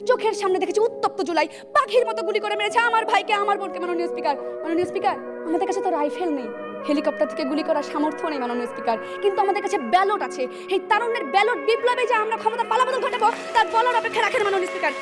চোখের সামনে দেখেছি উত্তপ্ত জুলাই পাখির মতো গুলি করে মেরেছে আমার ভাইকে, আমার বোনকে। মাননীয় স্পিকার, আমাদের কাছে তো রাইফেল নেই, হেলিকপ্টার থেকে গুলি করার সামর্থ্য নেই মাননীয় স্পিকার, কিন্তু আমাদের কাছে ব্যালট আছে। এই তারুণ্যের ব্যালট বিপ্লবে যে আমরা ক্ষমতা পালাবদল ঘটাবো তার বলার অপেক্ষা রাখেন মাননীয় স্পিকার।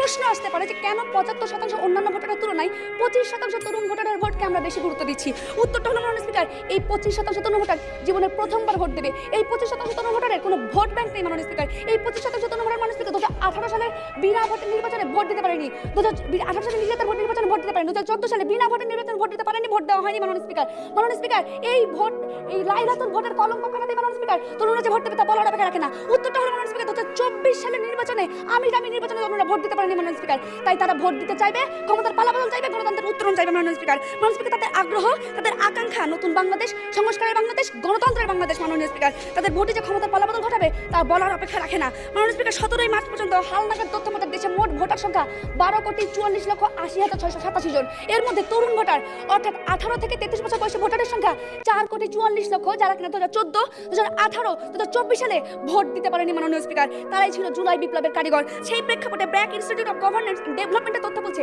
প্রশ্ন আসতে পারে যে কেন 75% অন্যান্য ভোটারের তুলনায় 25% তরুণ ভোটারের ভোটকে আমরা বেশি গুরুত্ব দিচ্ছি। উত্তরটা হলো মাননীয় স্পিকার, এই 25% তরুণ ভোটার জীবনের প্রথমবার ভোট দেবে। এই 25% তরুণ ভোটারের কোনো ভোট ব্যাংক নেই মাননীয় স্পিকার। এই 25% তরুণ ভোটার মাননীয় স্পিকার 2018 সালের বিনা ভোটের নির্বাচনে ভোট দিতে পারেনি, 2018 সালে নিজেদের ভোট নির্বাচনে ভোট দিতে পারেনি, 2014 সালে বিনা ভোটের নির্বাচনে ভোট দিতে পারেনি, ভোট দেওয়া হয়নি মাননীয় স্পিকার। মাননীয় স্পিকার, এই ভোট, এই লাইলাতুল ভোটের কলঙ্ক কাটাতে মাননীয় স্পিকার তরুণরা যে ভোট দেবে তা বলার অপেক্ষা রাখে না। উত্তরটা হলো মাননীয় স্পিকার 2024 সালের নির্বাচনে আমি নির্বাচনে তরুণরা ভোট দিতে পারেনি মাননীয় স্পিকার। তাই তারা ভোট দিতে চাইবে, ক্ষমতার পালাবদল চাইবে, গণতন্ত্রের উত্তরণ চাইবে মাননীয় স্পিকার। মাননীয় স্পিকার, তাদের আগ্রহ, তাদের আকাঙ্ক্ষা নতুন বাংলাদেশ, সংস্কারের বাংলাদেশ, গণতন্ত্রের বাংলাদেশ মাননীয় স্পিকার। তাদের ভোটে যে ক্ষমতার পালাবদল ঘটাবে তা বলার অপেক্ষা রাখে না মাননীয় স্পিকার। 17 মার্চ পর্যন্ত হালনাগাদ তথ্য মতে দেশে মোট ভোটার সংখ্যা 12,44,80,687 জন। এর মধ্যে তরুণ ভোটার অর্থাৎ 18 থেকে 33 বছর বয়সী ভোটারের সংখ্যা 4,44,00,000, যারা কিনা 2014, 2018, 2024 সালে ভোট দিতে পারেনি মাননীয় স্পিকার। তারাই ছিল জুলাই বিপ্লবের কারিগর। সেই প্রেক্ষাপটে ব্র্যাক ইনস্টিটিউট অফ গভর্নেন্স ডেভেলপমেন্টের তথ্য বলছে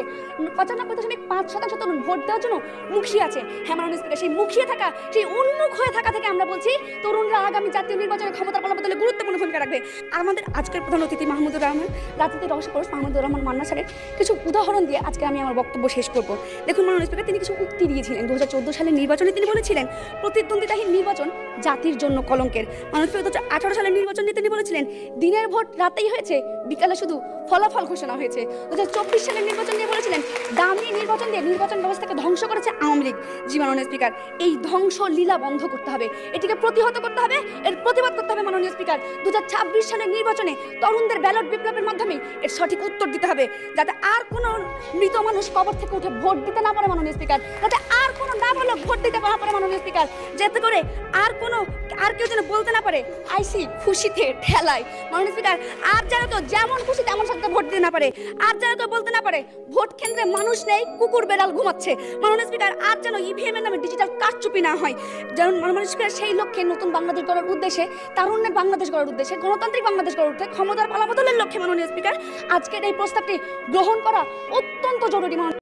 95.5% তরুণ ভোট দেওয়ার জন্য মুখিয়ে আছে। হ্যাঁ মাননীয় স্পিকার, সেই মুখিয়ে থাকা, সেই উন্মুখ হয়ে থাকা থেকে আমরা বলছি তরুণরা আগামী জাতীয় নির্বাচনে ক্ষমতার পালাবদলে গুরুত্বপূর্ণ ভূমিকা রাখবে। আমাদের আজকের প্রধান অতিথি মাহমুদুর রহমান, রাজনীতি রহস্যপরশ মাহমুদুর রহমান মান্না স্যারের কিছু উদাহরণ দিয়ে আজকে আমি আমার বক্তব্য শেষ করব। দেখুন মাননীয় স্পিকার, তিনি কিছু উক্তি দিয়েছিলেন 2014 সালের নির্বাচনে। তিনি বলেছিলেন প্রতিদ্বন্দ্বিতাহীন নির্বাচন জাতির জন্য কলঙ্কের। মাননীয় স্পিকার 2018 সালের নির্বাচন নিয়ে তিনি বলেছিলেন দিনের ভোট রাতেই হয়েছে, বিকালে শুধু ফলাফল ঘোষণা হয়েছে। 2024 সালের নির্বাচন নিয়ে বলেছিলেন দামি নির্বাচন দিয়ে নির্বাচন ব্যবস্থাকে ধ্বংস করেছে আওয়ামী লীগ। জি মাননীয় স্পিকার, এই ধ্বংস লীলা বন্ধ করতে হবে, এটিকে প্রতিহত করতে হবে, এর প্রতিবাদ করতে হবে মাননীয় স্পিকার। 2026 সালের নির্বাচনে তরুণদের ব্যালট বিপ্লবের মাধ্যমে এর সঠিক উত্তর দিতে হবে, যাতে আর কোনো মৃত মানুষ কবর থেকে উঠে ভোট দিতে না পারে মাননীয় স্পিকার, যাতে আর কোনো নাবালক ভোট দিতে না পারে মাননীয় স্পিকার, যাতে করে আর কেউ যেন বলতে না পারে আইসি খুশিতে ঠেলায় মাননীয় স্পিকার। আর যেন কেউ যেমন খুশি তেমন সাথে ভোট দিতে না পারে, আর যেন কেউ বলতে না পারে ভোট কেন্দ্রে মানুষ নেই, কুকুর বেড়াল ঘুমাচ্ছে মাননীয় স্পিকার। আর যেন ইভিএম এর নামে ডিজিটাল কারচুপি না হয়। যেমন মাননীয় স্পিকার, সেই লক্ষ্যে নতুন বাংলাদেশ গড়ার উদ্দেশ্যে, তারুণ্যের বাংলাদেশ গড়ার উদ্দেশ্যে, গণতান্ত্রিক বাংলাদেশ গড়ার উদ্দেশ্যে, ক্ষমতার পালাবদলের লক্ষ্যে মাননীয় স্পিকার আজকের এই প্রস্তাবটি গ্রহণ করা অত্যন্ত জরুরি।